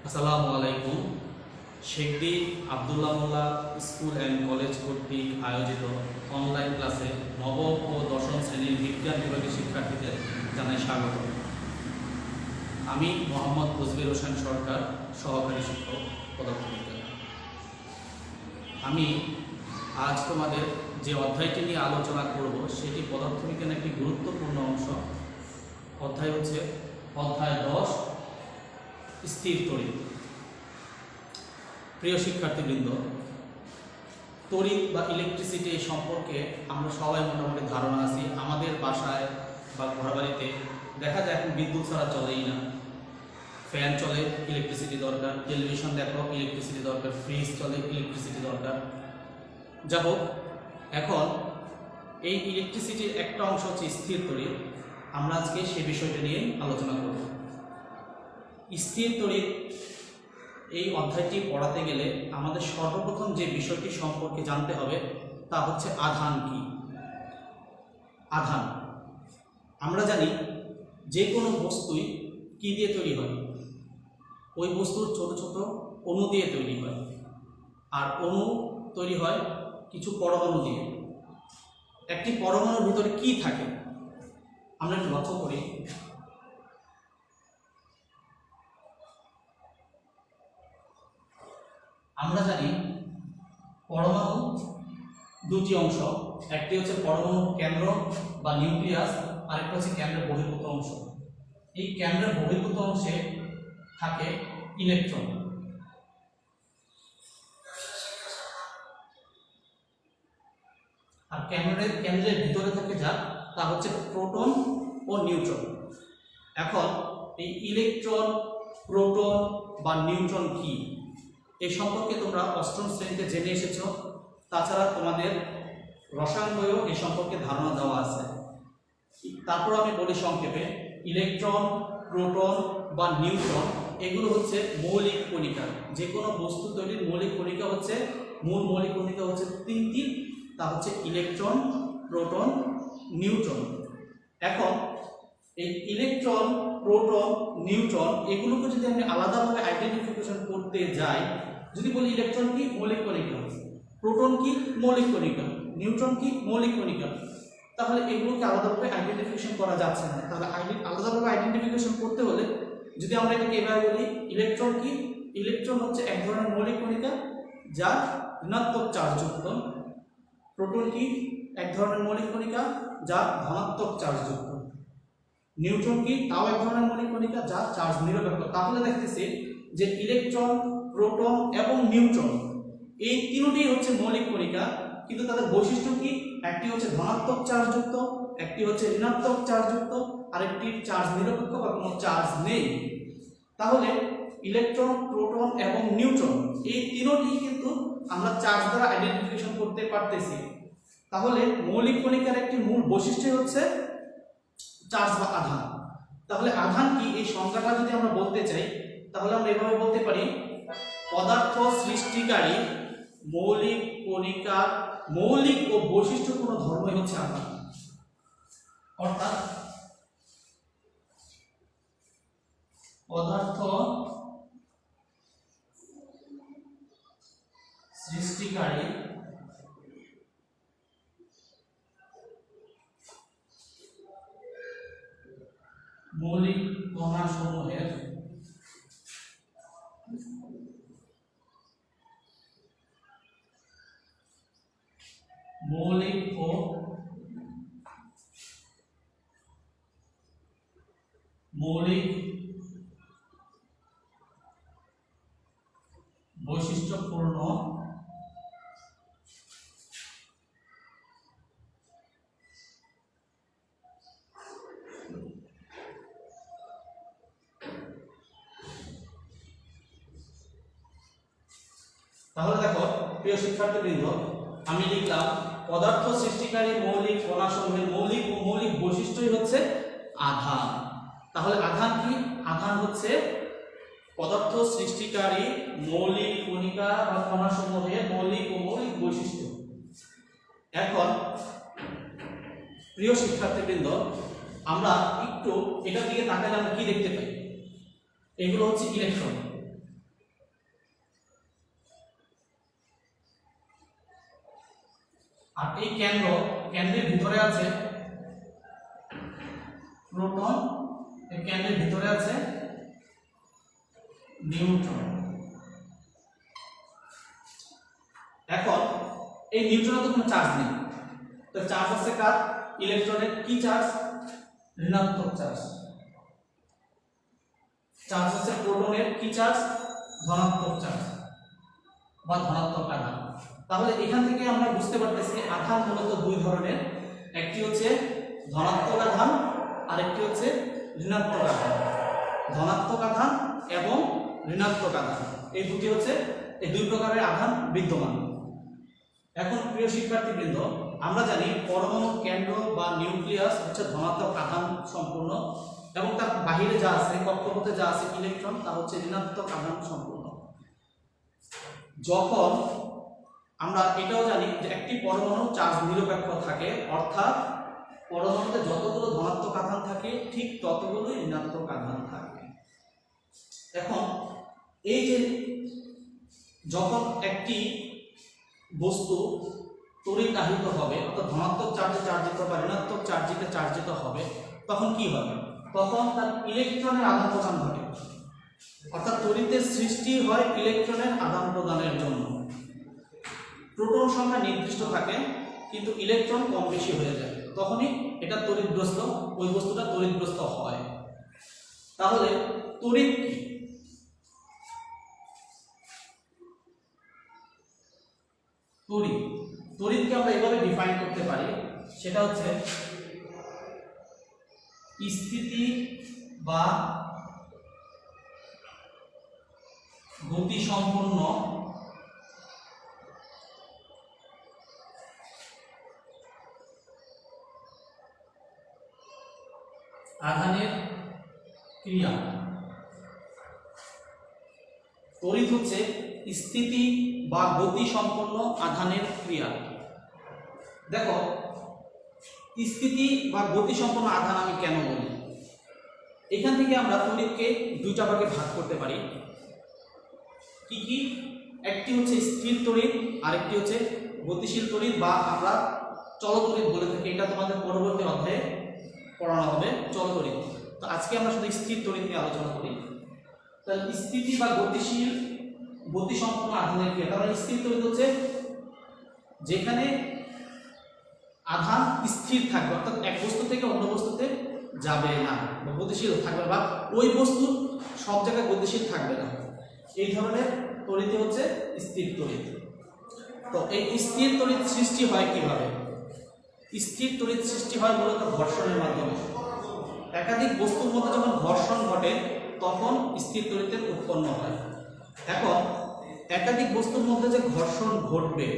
আসসালামু আলাইকুম। শেখদি আব্দুল্লাহ মোল্লা school and college কর্তৃক আয়োজিত অনলাইন ক্লাসে নবম ও দশম শ্রেণীর বিজ্ঞান বিভাগের শিক্ষার্থীদের জানাই স্বাগত। আমি মোহাম্মদ ফজবির হোসেন সরকার, সহকারী শিক্ষক, পদার্থবিজ্ঞান। আমি আজ তোমাদের যে অধ্যায়টি নিয়ে আলোচনা করব সেটি পদার্থবিজ্ঞানের একটি গুরুত্বপূর্ণ অংশ। অধ্যায় হচ্ছে অধ্যায় 10, স্থির তড়িৎ। প্রিয় শিক্ষার্থীবৃন্দ, তড়িৎ বা ইলেকট্রিসিটি সম্পর্কে আমরা সবাই মোটামুটি ধারণা আছি। আমাদের বাসায় বা ঘরবাড়িতে দেখা যায় এখন বিদ্যুৎ ছাড়া চলেই না। ফ্যান চলে, ইলেকট্রিসিটি দরকার। টেলিভিশন দেখো, ইলেকট্রিসিটি দরকার। ফ্রিজ চলে, ইলেকট্রিসিটি দরকার। যা হোক, এখন এই ইলেকট্রিসিটির একটা অংশ হচ্ছে স্থির তড়িৎ। আমরা আজকে সে বিষয়টা নিয়ে আলোচনা করব। স্থির তড়িৎ এই অধ্যায়টি পড়াতে গেলে আমাদের সর্বপ্রথম যে বিষয়টি সম্পর্কে জানতে হবে তা হচ্ছে আধান কি। আধান আমরা জানি যে কোনো বস্তুই কি দিয়ে তৈরি হয়, ওই বস্তুর ছোট ছোট অণু দিয়ে তৈরি হয়। আর অণু তৈরি হয় কিছু পরমাণু দিয়ে। একটি পরমাণুর ভিতরে কি থাকে আমরা একটু লক্ষ্য করি। আমরা জানি পরমাণু দুটি অংশ, একটি হচ্ছে পরমাণু কেন্দ্র বা নিউক্লিয়াস, আরেকটা হচ্ছে কেন্দ্রের বহির্ভূত অংশ। এই কেন্দ্রের বহির্ভূত অংশে থাকে ইলেকট্রন। আর কেন্দ্রের ভিতরে থাকে তা হচ্ছে প্রোটন ও নিউট্রন। এখন এই ইলেকট্রন, প্রোটন বা নিউট্রন কি এই সম্পর্কে তোমরা অষ্টম শ্রেণীতে জেনে এসেছ। তাছাড়া তোমাদের রসায়ন বইয়েও এই সম্পর্কে ধারণা দেওয়া আছে। তারপর আমি বলি সংক্ষেপে, ইলেকট্রন, প্রোটন বা নিউট্রন এগুলো হচ্ছে মৌলিক কণিকা। যে কোনো বস্তু তৈরির মৌলিক কণিকা হচ্ছে, মূল মৌলিক কণিকা হচ্ছে তিনটি। তা হচ্ছে ইলেকট্রন, প্রোটন, নিউট্রন। এখন এই ইলেকট্রন, প্রোটন, নিউট্রন এগুলোকে যদি আমি আলাদাভাবে আইডেন্টিফিকেশন করতে যাই, যদি বলি ইলেকট্রন কি মৌলিক কণিকা, প্রোটন কি মৌলিক কণিকা, নিউট্রন কি মৌলিক কণিকা, তাহলে এগুলোকে আলাদাভাবে আইডেন্টিফিকেশন করা যাচ্ছে না। তাহলে আলাদাভাবে আইডেন্টিফিকেশন করতে হলে যদি আমরা এটাকে এভাবে বলি, ইলেকট্রন কি, ইলেকট্রন হচ্ছে এক ধরনের মৌলিক কণিকা যা ঋণাত্মক চার্জযুক্ত। প্রোটন কি, এক ধরনের মৌলিক কণিকা যা ধনাত্মক চার্জযুক্ত। নিউট্রন কি, তাও এক ধরনের মৌলিক কণিকা যা চার্জ নিরপেক্ষ। তাহলে দেখতেছি যে ইলেকট্রন, প্রোটন এবং নিউট্রন এই তিনটি হচ্ছে মৌলিক কণিকা, কিন্তু তাদের বৈশিষ্ট্য কি, একটি হচ্ছে ধনাত্মক চার্জযুক্ত, একটি হচ্ছে ঋণাত্মক চার্জযুক্ত, আরেকটি চার্জ নিরপেক্ষ বা কোনো চার্জ নেই। তাহলে ইলেকট্রন, প্রোটন এবং নিউট্রন এই তিনটি কিন্তু আমরা চার্জ দ্বারা আইডেন্টিফিকেশন করতে পারতেছি। তাহলে মৌলিক কণিকার একটি মূল বৈশিষ্ট্য হচ্ছে চার্জ বা আধান। তাহলে আধান কি এই সংজ্ঞাটা যদি আমরা বলতে চাই, তাহলে আমরা এভাবে বলতে পারি, পদার্থ সৃষ্টিকারী মৌলিক কণিকার মৌলিক ও বৈশিষ্ট্যপূর্ণ ধর্মই হচ্ছে আধান। অর্থাৎ পদার্থ সৃষ্টিকারী মৌলিক কণাসমূহের মৌলিক ও বৈশিষ্ট্যপূর্ণ তাহলে দেখো প্রিয় শিক্ষার্থীবৃন্দ, আমি লিখলাম পদার্থ সৃষ্টিকারী মৌলিক কণাসমূহের মৌলিক ও মৌলিক বৈশিষ্ট্যই হচ্ছে আধান। তাহলে আধান কি, আধান হচ্ছে পদার্থ সৃষ্টিকারী মৌলিক কণিকা বা কণাসমূহের মৌলিক ও মৌলিক বৈশিষ্ট্য। এখন প্রিয় শিক্ষার্থীবৃন্দ, আমরা একটু এটার দিকে তাকালে আমরা কি দেখতে পাই? এগুলো হচ্ছে ইলেকট্রন। আর এই কেন্দ্রের ভিতরে আছে প্রোটন, এই কেন্দ্রের ভিতরে আছে নিউট্রন। এখন এই নিউট্রনে তো কোনো চার্জ নেই, তো চার্জ আছে কার? ইলেকট্রনের। কি চার্জ? ঋণাত্মক চার্জ। চার্জ আছে প্রোটনের। কি চার্জ? ধনাত্মক চার্জ বা ধনাত্মক আধান। তাহলে এখান থেকে আমরা বুঝতে পারতেছি আধান মূলত দুই ধরনের, একটি হচ্ছে ধনাত্মক আধান আর একটি হচ্ছে ঋণাত্মক আধান। ধনাত্মক আধান এবং ঋণাত্মক আধান এই দুটি হচ্ছে এই দুই প্রকারের আধান বিদ্যমান। এখন প্রিয় শিক্ষার্থীবৃন্দ, আমরা জানি পরমাণু কেন্দ্র বা নিউক্লিয়াস হচ্ছে ধনাত্মক আধান সম্পূর্ণ এবং তার বাহিরে যা আছে, কক্ষপথে যা আছে ইলেকট্রন, তা হচ্ছে ঋণাত্মক আধান সম্পূর্ণ। যখন আমরা এটাও জানি যে একটি পরমাণু চার্জ নিরপেক্ষ থাকে, অর্থাৎ পরমাণুতে যতগুলো ধনাত্মক আধান থাকে ঠিক ততগুলো ঋণাত্মক আধান থাকে। এখন এই যে যখন একটি বস্তু তড়িৎ হবে, অর্থাৎ ধনাত্মক চার্জে চার্জিত বা ঋণাত্মক চার্জিতে চার্জিত হবে, তখন কি হবে? তখন তার ইলেকট্রনের আদান প্রদান ঘটে, অর্থাৎ তড়িতের সৃষ্টি হয় ইলেকট্রনের আদান প্রদানের জন্য। প্রোটন সংখ্যা নির্দিষ্ট থাকে কিন্তু ইলেকট্রন কম বেশি হয়ে যায়, তখনই এটা তড়িৎগ্রস্ত, ওই বস্তুটা তড়িৎগ্রস্ত হয়। তাহলে তড়িৎ কি? তড়িৎকে আমরা এভাবে ডিফাইন করতে পারি, সেটা হচ্ছে স্থিতি বা গতিসম্পন্ন আধানের ক্রিয়া। তড়িৎ হচ্ছে স্থিতি বা গতি সম্পন্ন আধানের ক্রিয়া। দেখো, স্থিতি বা গতি সম্পন্ন আধান আমি কেন বলি? এখান থেকে আমরা তড়িৎকে দুইটা ভাগে ভাগ করতে পারি। কি কি? একটি হচ্ছে স্থির তড়িৎ, আরেকটি হচ্ছে গতিশীল তড়িৎ বা আমরা চলতড়িৎ বলে থাকি। এটা তোমাদের পরবর্তী অধ্যায়ে পড়ানো হবে, চলতড়িৎ। তো আজকে আমরা শুধু স্থির তড়িৎ নিয়ে আলোচনা করি। তাহলে স্থিতি বা গতিশীল গতি সম্পন্ন আধানের ক্রিয়া। তাহলে স্থির তড়িৎ হচ্ছে যেখানে আধান স্থির থাকবে, অর্থাৎ এক বস্তু থেকে অন্য বস্তুতে যাবে না, গতিশীল থাকবে, বা ওই বস্তু সব জায়গায় গতিশীল থাকবে না, এই ধরনের তড়িৎ হচ্ছে স্থির তড়িৎ। তো এই স্থির তড়িৎ সৃষ্টি হয় কিভাবে? স্থির তড়িৎ সৃষ্টি হয় মূলত ঘর্ষণের মাধ্যমে। একাধিক বস্তুর মধ্যে যখন ঘর্ষণ ঘটে তখন স্থির তড়িতের উৎপন্ন হয়। এখন একাধিক বস্তুর মধ্যে যে ঘর্ষণ ঘটবে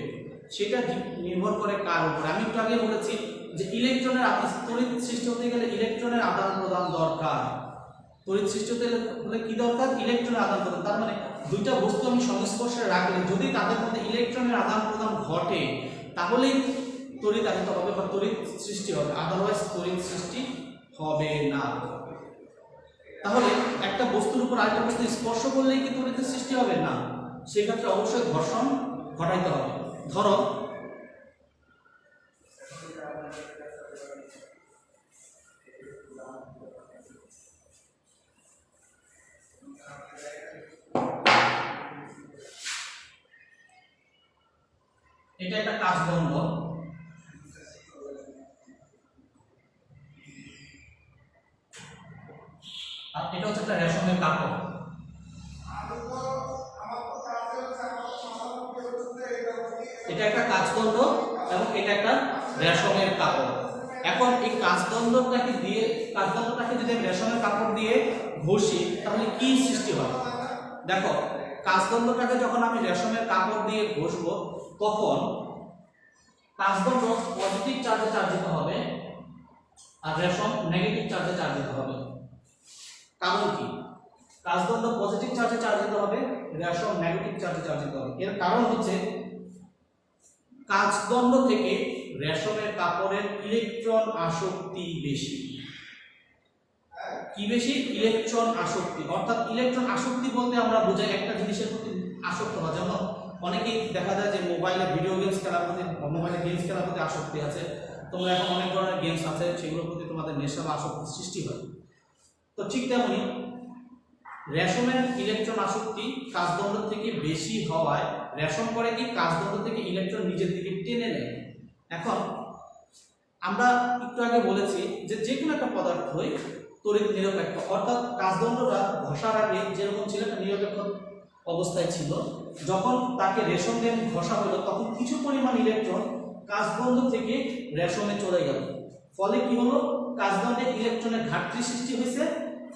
সেটা নির্ভর করে কার উপর? আমি একটু আগে বলেছি যে ইলেকট্রনের তড়িৎ সৃষ্টি হতে গেলে ইলেকট্রনের আদান প্রদান দরকার। তড়িৎ সৃষ্টি হতে হলে কি দরকার? ইলেকট্রনের আদান প্রদান। তার মানে দুইটা বস্তু আমি সংস্পর্শে রাখলে যদি তাদের মধ্যে ইলেকট্রনের আদান প্রদান ঘটে তাহলেই তড়িৎ আহিত হবে বা তড়িৎ সৃষ্টি হবে, আদারওয়াইজ তড়িৎ সৃষ্টি হবে না। তাহলে একটা বস্তুর উপর আরেকটা বস্তু স্পর্শ করলেই কি তড়িতের সৃষ্টি হবে? না, সেক্ষেত্রে অবশ্যই ঘর্ষণ ঘটাইতে হবে। ধরো এটা একটা কাচদণ্ড, আর এটা হচ্ছে একটা রেশমের কাপড়। এটা একটা কাচদণ্ড এবং এটা একটা রেশমের কাপড়। এখন এই কাচদণ্ডটাকে যদি আমি রেশমের কাপড় দিয়ে ঘষি তাহলে কি সৃষ্টি হয়? দেখো, কাচদণ্ডটাকে যখন আমি রেশমের কাপড় দিয়ে ঘষবো তখন কাচদণ্ড পজিটিভ চার্জে চার্জিত হবে আর রেশম নেগেটিভ চার্জে চার্জিত হবে। কারণ কি? কাচদণ্ড পজিটিভ চার্জে চার্জিত হবে, রেশম নেগেটিভ চার্জে চার্জিত হবে। এর কারণ হচ্ছে কাচদণ্ড থেকে রেশমের কাপড়ের ইলেকট্রন আসক্তি বেশি। কি বেশি? ইলেকট্রন আসক্তি। অর্থাৎ ইলেকট্রন আসক্তি বলতে আমরা বোঝাই একটা জিনিসের প্রতি আসক্ত হওয়া। যেমন অনেকেই দেখা যায় যে মোবাইলে ভিডিও গেমস খেলার প্রতি, মোবাইলে গেমস খেলার প্রতি আসক্তি আছে। তোমরা এখন অনেক ধরনের গেমস আছে, সেগুলোর প্রতি তোমাদের নেশা বা আসক্তি সৃষ্টি হয়। তো ঠিক তেমনি রেশমের ইলেকট্রন আসক্তি কাজদণ্ড থেকে বেশি হওয়ায় রেশম করে কি কাজদণ্ড থেকে ইলেকট্রন নিজের দিকে টেনে নেয়। এখন আমরা একটু আগে বলেছি যে যে কোনো একটা পদার্থই তড়িৎ নিরপেক্ষ, অর্থাৎ কাজদণ্ডটা ঘষার আগে যেরকম ছিল একটা নিরপেক্ষ অবস্থায় ছিল, যখন তাকে রেশম দিয়ে ঘষা হলো তখন কিছু পরিমাণ ইলেকট্রন কাজদণ্ড থেকে রেশমে চলে গেল। ফলে কি হলো, কাজদণ্ডে ইলেকট্রনের ঘাটতি সৃষ্টি হয়েছে,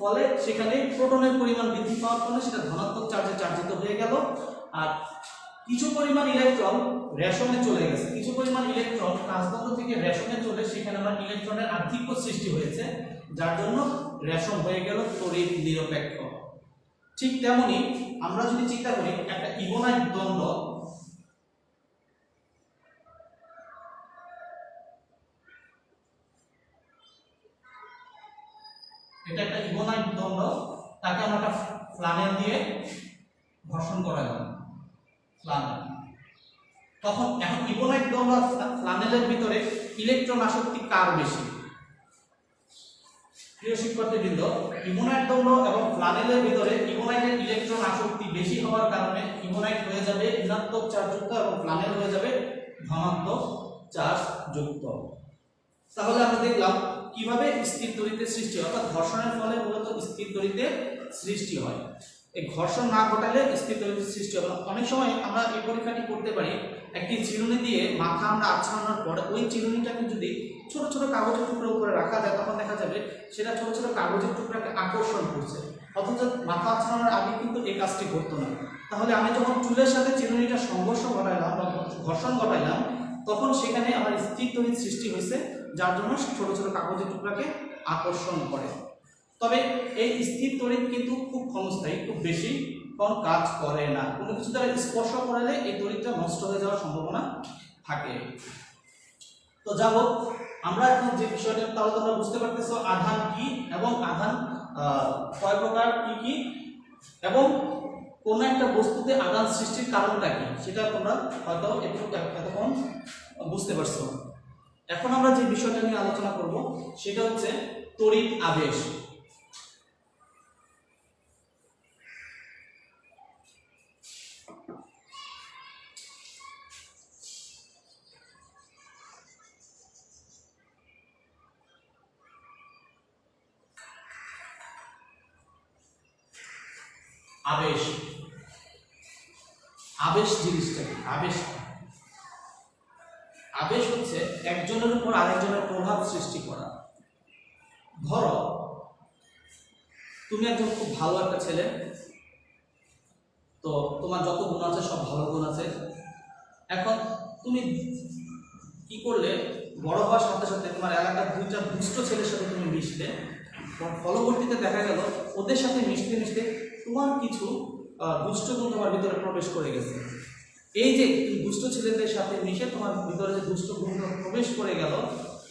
ফলে সেখানে প্রোটনের পরিমাণ বৃদ্ধি পাওয়ার ফলে সেটা ধনাত্মক চার্জে চার্জিত হয়ে গেল। আর কিছু পরিমাণ ইলেকট্রন রেশমে চলে গেছে, কিছু পরিমাণ ইলেকট্রন কাজদণ্ড থেকে রেশমে চলে সেখানে আবার ইলেকট্রনের আধিক্য সৃষ্টি হয়েছে, যার জন্য রেশম হয়ে গেল তড়িৎ নিরপেক্ষ। ঠিক তেমনি আমরা যদি চিন্তা করি একটা ইবোনাইট দণ্ড, এটা একটা ইবোনাইট দণ্ড, তাকে আমরা একটা ফ্লানেল দিয়ে ঘর্ষণ করা গেল, ফ্লানেল। তখন এখন ইবোনাইট দণ্ড আর ফ্লানেলের ভিতরে ইলেকট্রন আসক্তি কার বেশি? প্রিয় শিক্ষার্থীবৃন্দ, ইবোনাইট দণ্ড এবং ফ্লানেলের ভিতরে ইবোনাইটের ইলেকট্রন আসক্তি বেশি হওয়ার কারণে ইবোনাইট হয়ে যাবে ঋণাত্মক চার্জযুক্ত এবং ফ্লানেল হয়ে যাবে ধনাত্মক চার্জ যুক্ত। তাহলে আমরা দেখলাম কিভাবে স্থির তড়িতের সৃষ্টি হয়, অর্থাৎ ঘর্ষণের ফলে মূলত স্থির তড়িতের সৃষ্টি হয়। এই ঘর্ষণ না ঘটালে স্থির তড়িতের সৃষ্টি হবে না। অনেক সময় আমরা এই পরীক্ষাটি করতে পারি, একটি চিরুনি দিয়ে মাথা আমরা আচ্ছাদনের পরে ওই চিরুনিটাকে যদি ছোট ছোট কাগজের টুকরো উপরে রাখা যায়, তখন দেখা যাবে সেটা ছোট ছোট কাগজের টুকরাকে আকর্ষণ করছে, অথচ মাথা আচ্ছাদনের আগে কিন্তু এই কাজটি ঘটতো না। তাহলে আমি যখন চুলের সাথে চিরুনিটা সংঘর্ষ ঘটাইলাম বা ঘর্ষণ ঘটাইলাম, তখন সেখানে আমার স্থির তড়িৎ সৃষ্টি হয়েছে, যার জন্য ছোট ছোট কাগজের টুকরাকে আকর্ষণ করে। তবে এই স্থির তড়িৎ কিন্তু খুব ক্ষণস্থায়ী, খুব বেশি ক্ষণ কাজ করে না। কোনো কিছু দ্বারা স্পর্শ করালে এই তড়িৎটা নষ্ট হয়ে যাওয়ার সম্ভাবনা থাকে। তো যাই হোক, আমরা এখন যে বিষয়টা তাহলে তোমরা বুঝতে পারতেছো আধান কি এবং আধান কয় প্রকার, কি কি, এবং কোন একটা বস্তুতে আধান সৃষ্টির কারণটা কি, সেটা তোমরা হয়তো এতক্ষণ বুঝতে পারছো। এখন আমরা যে বিষয়টা নিয়ে আলোচনা করব সেটা হচ্ছে তড়িৎ আবেশ। আবেশ, আবেশ জিনিসটা কি? আবেশ হচ্ছে একজনের উপর আরেকজনের প্রভাব সৃষ্টি করা। ধরো তুমি একজন খুব ভালো একটা ছেলে, তো তোমার যত গুণ আছে সব ভালো গুণ আছে। এখন তুমি কি করলে, বড় হওয়ার সাথে সাথে তোমার এলাকার দুইটা দুষ্ট ছেলের সাথে তুমি মিশলে, ফলবর্তীতে দেখা গেল ওদের সাথে মিশতে মিশতে তোমার কিছু দুষ্ট গুণ তোমার ভিতরে প্রবেশ করে গেছে। এই যে দুষ্ট ছেলেদের সাথে মিশে তোমার ভিতরে যে দুষ্ট গুণ প্রবেশ করে গেল,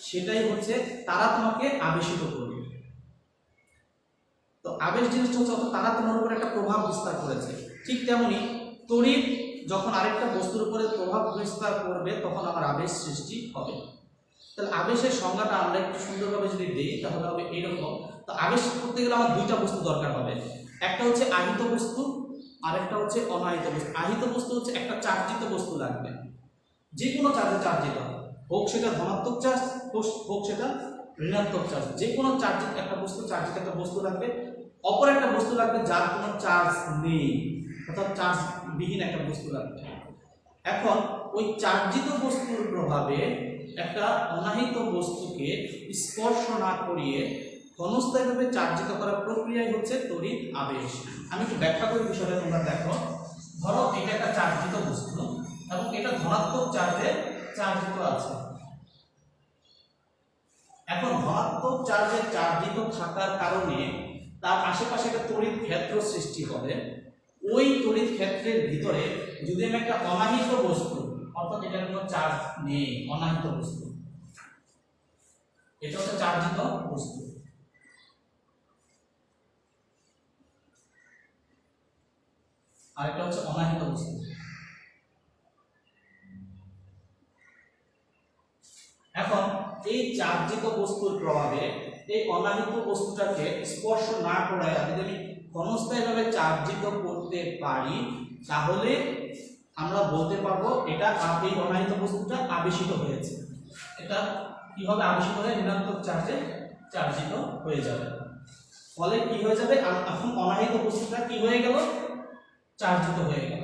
সেটাই হচ্ছে তারা তোমাকে আবেশিত করবে। তো আবেশ জিনিসটা হচ্ছে তারা তোমার উপর একটা প্রভাব বিস্তার করেছে। ঠিক তেমনি তড়িৎ যখন আরেকটা বস্তুর উপরে প্রভাব বিস্তার করবে তখন আমার আবেশ সৃষ্টি হবে। তাহলে আবেশের সংজ্ঞাটা আমরা একটু সুন্দরভাবে যদি দিই তাহলে হবে এইরকম। তো আবেশ করতে গেলে আমার দুইটা বস্তু দরকার হবে, একটা হচ্ছে আহিত বস্তু, আরেকটা হচ্ছে অনাহিত বস্তু। আহিত বস্তু হচ্ছে একটা চার্জিত বস্তু লাগবে, যে কোনো চার্জে চার্জিত হোক সেটা ধনাত্মক চার্জ হোক সেটা ঋণাত্মক চার্জ, যে কোনো চার্জিত একটা বস্তু, চার্জিত একটা বস্তু লাগবে। অপর একটা বস্তু লাগবে যার কোনো চার্জ নেই, অর্থাৎ চার্জ বিহীন একটা বস্তু লাগবে। এখন ওই চার্জিত বস্তুর প্রভাবে একটা অনাহিত বস্তুকে স্পর্শ না করিয়ে ক্ষণস্থায়ীভাবে চার্জিত করার প্রক্রিয়াই হচ্ছে তড়িৎ আবেশ। আমি একটু ব্যাখ্যা করি বিষয়টা, তোমরা দেখো। ধরো এটা একটা চার্জিত বস্তু এবং এটা ধনাত্মক চার্জে চার্জিত আছে। এখন ধনাত্মক চার্জে চার্জিত থাকার কারণে তার আশেপাশে একটা তড়িৎ ক্ষেত্র সৃষ্টি হবে। ওই তড়িৎ ক্ষেত্রের ভিতরে যদি আমি একটা অনাহিত বস্তু, অর্থাৎ এটার কোনো চার্জ নেই, অনাহিত বস্তু, এটা হচ্ছে চার্জিত বস্তু, আর এটা হচ্ছে অনাহিত বস্তু। চার্জিত বস্তুর প্রভাবে এই অনাহিত বস্তুটাকে স্পর্শ না করায় যদি আমি ক্ষণস্থায়ীভাবে চার্জিত করতে পারি, তাহলে আমরা বলতে পারবো এটা এই অনাহিত বস্তুটা আবেশিত হয়েছে। এটা কি হবে? আবেশিত হয়ে ঋণাত্মক চার্জে চার্জিত হয়ে যাবে। ফলে কি হয়ে যাবে? এখন অনাহিত বস্তুটা কি হয়ে গেল? চার্জিত হয়ে গেল।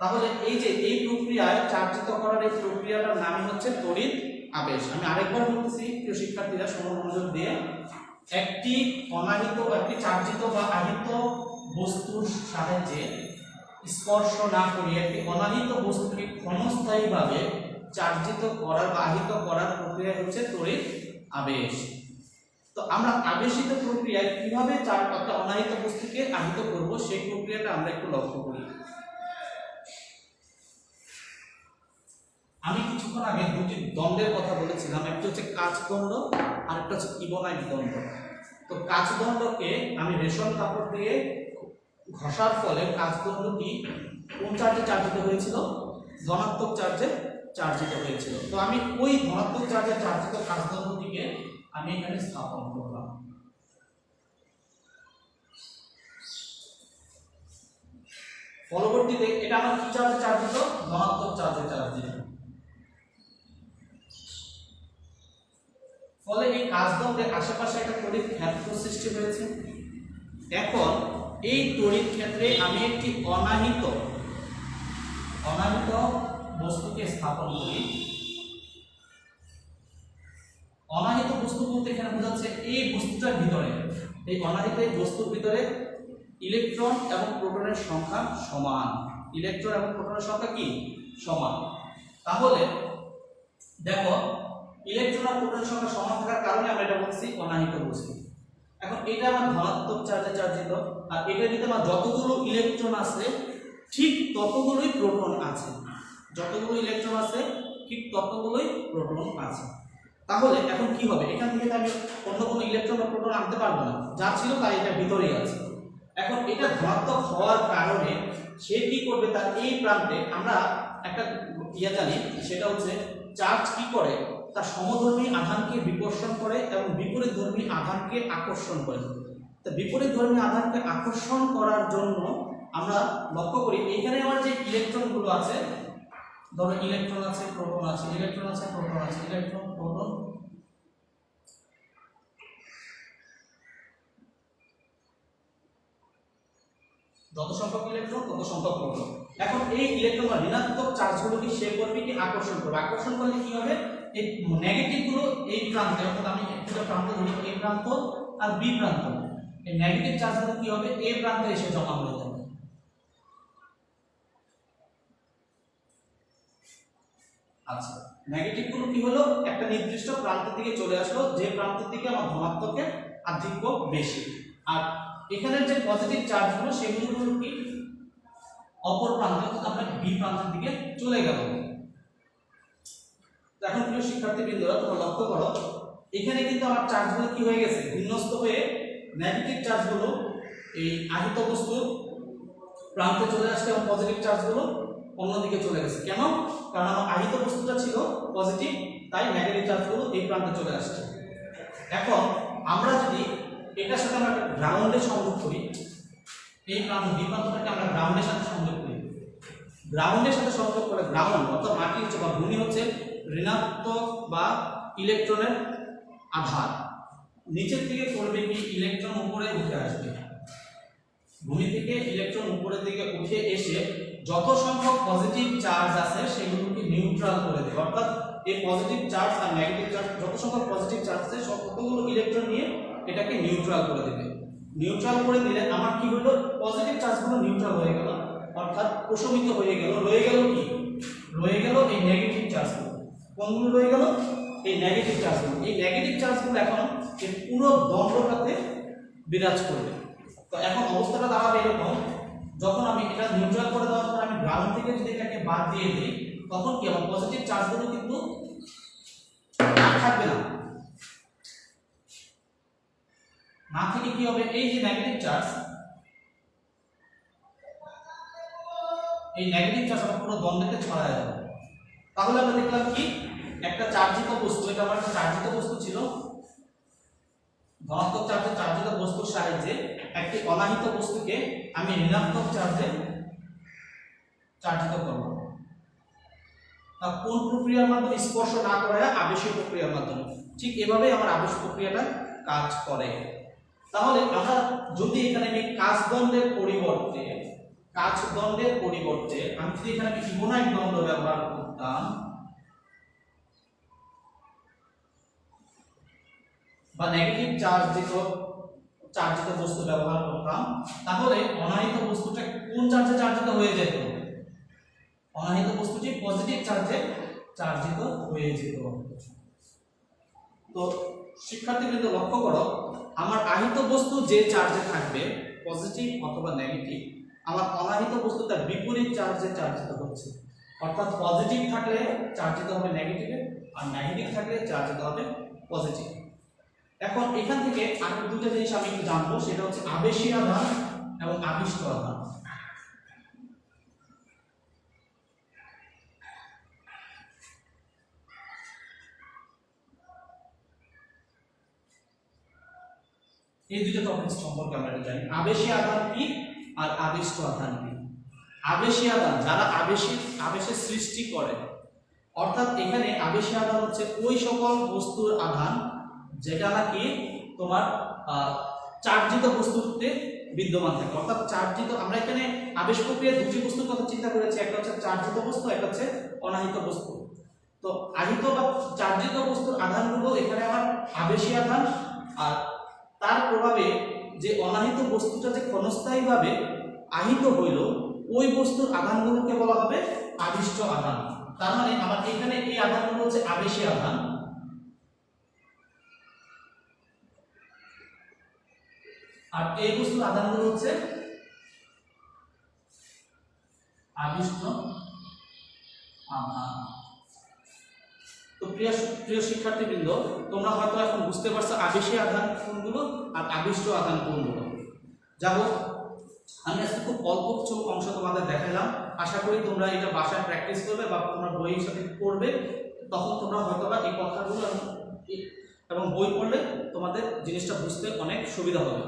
তাহলে এই যে এই প্রক্রিয়ায় চার্জিত করার এই প্রক্রিয়াটার নামই হচ্ছে তড়িৎ আবেশ। আমি আরেকবার বলতেছি প্রিয় শিক্ষার্থীরা, মনোযোগ দিয়ে। একটি অনাহিত, একটি চার্জিত বা আহিত বস্তুর সাহায্যে স্পর্শ না করে একটি অনাহিত বস্তুকে ক্ষণস্থায়ীভাবে চার্জিত করার বা আহিত করার প্রক্রিয়া হচ্ছে তড়িৎ আবেশ। তো আমরা আবেশিত প্রক্রিয়ায় কিভাবে একটা অনাহিত বস্তুকে আহিত করব সেই প্রক্রিয়াটা আমরা একটু লক্ষ্য করি। আমি কিছুক্ষণ আগে দুটি দ্বন্দ্বের কথা বলেছিলাম, একটা হচ্ছে কাচদণ্ড আর একটা হচ্ছে ইবনাইট দ্বন্দ্ব। তো কাচদণ্ডকে আমি রেশন কাপড় দিয়ে ঘষার ফলে কাচদণ্ডটি কোন চার্জে চার্জিত হয়েছিল? ধনাত্মক চার্জে চার্জিত হয়েছিল। তো আমি ওই ধনাত্মক চার্জে চার্জিত কাচদণ্ডটিকে আমি এখানে স্থাপন করলাম। পরবর্তীতে এটা আমার কি চার্জে চার্জিত? ধনাত্মক চার্জে চার্জিত। ফলে এই কাচদণ্ডের আশেপাশে একটা তড়িৎ ক্ষেত্র সৃষ্টি হয়েছে। এখন এই তড়িৎ ক্ষেত্রে আমি একটি অনাহিত বস্তুকে স্থাপন করি। অনাহিত বস্তু বলতে এখানে বোঝাচ্ছে এই বস্তুটার ভিতরে, এই অনাহিত এই বস্তুর ভিতরে ইলেকট্রন এবং প্রোটনের সংখ্যা সমান। ইলেকট্রন এবং প্রোটনের সংখ্যা কি? সমান। তাহলে দেখো, ইলেকট্রন আর প্রোটনের সংখ্যা সমান থাকার কারণে আমরা এটা বলছি অনাহিত বস্তু। এখন এটা আমার ধনাত্মক চার্জে চার্জিত, আর এটার ভিতরে আমার যতগুলো ইলেকট্রন আছে ঠিক ততগুলোই প্রোটন আছে। যতগুলো ইলেকট্রন আছে ঠিক ততগুলোই প্রোটন আছে। তাহলে এখন কি হবে? এখান থেকে আমি অন্য কোনো ইলেকট্রন বা প্রোটন আনতে পারবো না, যা ছিল তাই এটা ভিতরেই আছে। এখন এটা ধনাত্মক হওয়ার কারণে সে কি করবে? তার এই প্রান্তে আমরা একটা জানি, সেটা হচ্ছে চার্জ কি করে? তার সমধর্মী আধানকে বিকর্ষণ করে এবং বিপরীতধর্মী আধানকে আকর্ষণ করে। তো বিপরীতধর্মী আধানকে আকর্ষণ করার জন্য আমরা লক্ষ্য করি এখানে আমার যে ইলেকট্রনগুলো আছে, ধরো ইলেকট্রন আছে, প্রোটন আছে, ইলেকট্রন আছে, প্রোটন আছে, ইলেকট্রন, প্রোটন, যত সংখ্যক ইলেকট্রন তত সংখ্যক প্রোটন। এখন এই ইলেকট্রন বা ঋণাত্মক চার্জগুলোকে সে করবে কি? আকর্ষণ করবে। আকর্ষণ করলে কি হবে? এই নেগেটিভ গুলো এই প্রান্তে, অর্থাৎ আমি একটা প্রান্ত ধরি, এই প্রান্ত আর বি প্রান্ত, এই নেগেটিভ চার্জগুলো কি হবে? এই প্রান্তে এসে জমা হয়ে যাবে। আচ্ছা, নেগেটিভ গুলো কি হলো? একটা নির্দিষ্ট প্রান্তের দিকে চলে আসলো, যে প্রান্তের দিকে আমার ধনাত্মকের আধিক্য বেশি। আর এখানের যে পজিটিভ চার্জগুলো সেগুলো হলো কি? অপর প্রান্তে, অর্থাৎ আমরা বি প্রান্তের দিকে চলে গেল। এখন প্রিয় শিক্ষার্থীবৃন্দরা, তোমরা লক্ষ্য করো এখানে কিন্তু আমার চার্জগুলো কি হয়ে গেছে? বিন্যস্ত হয়ে নেগেটিভ চার্জগুলো এই আহিত বস্তুর প্রান্তে চলে আসছে এবং পজিটিভ চার্জগুলো অন্যদিকে চলে গেছে। কেন? কারণ আমার আহিত বস্তুটা ছিল পজিটিভ, তাই নেগেটিভ চার্জগুলো এই প্রান্তে চলে আসছে। এখন আমরা যদি এটার সাথে আমরা গ্রাউন্ডে সংযোগ করি, এই প্রান্ত বি প্রান্তটাকে আমরা গ্রাউন্ডের সাথে সংযোগ করি, গ্রাউন্ডের সাথে সংযোগ করে গ্রাউন্ড অর্থাৎ মাটি হচ্ছে বা ভূমি হচ্ছে ঋণাত্মক বা ইলেকট্রনের আধার। নিচের থেকে পড়বে কি? ইলেকট্রন উপরে উঠে আসবে। ভূমি থেকে ইলেকট্রন উপরের দিকে উঠে এসে যত সংখ্যক পজিটিভ চার্জ আছে সেগুলোকে নিউট্রাল করে দেবে। অর্থাৎ এই পজিটিভ চার্জ আর নেগেটিভ চার্জ, যত সংখ্যক পজিটিভ চার্জ আছে সবগুলো ইলেকট্রন নিয়ে এটাকে নিউট্রাল করে দেবে। নিউট্রাল করে দিলে আমার কি হলো? পজিটিভ চার্জগুলো নিউট্রাল হয়ে গেল, অর্থাৎ প্রশমিত হয়ে গেল। রয়ে গেল কি? রয়ে গেল এই নেগেটিভ চার্জগুলো। কোনগুলো রয়ে গেল? এই নেগেটিভ চার্জগুলো। এই নেগেটিভ চার্জগুলো এখন এই পুরো দণ্ডটাতে বিরাজ করবে। তো এখন অবস্থাটা দাঁড়াবে এরকম, যখন আমি এটা নিউট্রাল করে দেওয়ার পর আমি গ্রাউন্ড থেকে যদি এটাকে বাদ দিয়ে দিই, তখন কি হবে? পজিটিভ চার্জগুলো কিন্তু থাকবে না। না থেকে কি হবে? এই যে নেগেটিভ চার্জ, এই নেগেটিভ চার্জ পুরো দ্বন্দ্বতে ছড়ায় যাবে। তাহলে আমরা দেখলাম কি? একটা চার্জিত বস্তু, এটা আমার একটা চার্জিত বস্তু ছিল, ধনাত্মক চার্জে চার্জিত বস্তুর সাহায্যে একটি অনাহিত বস্তুকে আমি ঋণাত্মক চার্জে চার্জিত করব। কোন প্রক্রিয়ার মাধ্যমে? স্পর্শ না করে আবেশীয় প্রক্রিয়ার মাধ্যমে। ঠিক এভাবেই আমার আবেশ প্রক্রিয়াটা কাজ করে। তাহলে আমরা যদি এখানে আমি কাচদণ্ডের পরিবর্তে আমি যদি এখানে ইবোনাইট দণ্ড ব্যবহার করতাম বা নেগেটিভ চার্জিত বস্তু ব্যবহার করতাম, তাহলে অনাহিত বস্তুটা কোন চার্জে চার্জিত হয়ে যেত? অনাহিত বস্তুটি পজিটিভ চার্জে চার্জিত হয়ে যেত। তো শিক্ষার্থীবৃন্দ লক্ষ্য করো, আমার আহিত বস্তু যে চার্জে থাকবে পজিটিভ অথবা নেগেটিভ, আমার অনাহিত বস্তু তার বিপরীত চার্জে চার্জিত হচ্ছে। অর্থাৎ পজিটিভ থাকলে চার্জিত হবে নেগেটিভে, আর নেগেটিভ থাকলে চার্জিত হবে পজিটিভ। এখন এখান থেকে আরো দুটো জিনিস আমি একটু জানবো, সেটা হচ্ছে আবেশী আধান এবং আবিষ্ট আধান। এই দুটো টপিক সম্পর্কে আমরা জানি, আবেশী আধান কি আর আবিষ্ট আধান কি। আবেশী আধান যারা আবেশের সৃষ্টি করে, অর্থাৎ এখানে আবেশী আধান হচ্ছে ওই সকল বস্তুর আধান যেটা নাকি তোমার চার্জিত বস্তুতে বিদ্যমান থাকে। অর্থাৎ চার্জিত, আমরা এখানে আবেশ প্রক্রিয়ায় দুটি বস্তুর কথা চিন্তা করেছি, একটা হচ্ছে চার্জিত বস্তু, একটা হচ্ছে অনাহিত বস্তু। তো আহিত বা চার্জিত বস্তুর আধানগুলো এখানে আমার আবেশী আধান, আর তার প্রভাবে যে অনাহিত বস্তুটা যে ক্ষণস্থায়ীভাবে আহিত হইল, ওই বস্তুর আধানগুলোকে বলা হবে আবিষ্ট আধান। তার মানে আমার এখানে এই আধানগুলো হচ্ছে আবেশী আধান, আর এই বস্তুর আধানগুলো হচ্ছে আবিষ্ট আধান। তো প্রিয় শিক্ষার্থীবৃন্দ, তোমরা হয়তো এখন বুঝতে পারছো আবেশী আধান কোনগুলো আর আবিষ্ট আধান কোনগুলো। যা হোক, আমি আজকে খুব অল্প কিছু অংশ তোমাদের দেখালাম। আশা করি তোমরা এটা বাসায় প্র্যাকটিস করবে বা তোমরা বইয়ের সাথে পড়বে, তখন তোমরা হয়তো বা এই কথাগুলো এবং বই পড়লে তোমাদের জিনিসটা বুঝতে অনেক সুবিধা হবে।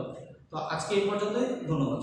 তো আজকে এই পর্যন্তই, ধন্যবাদ।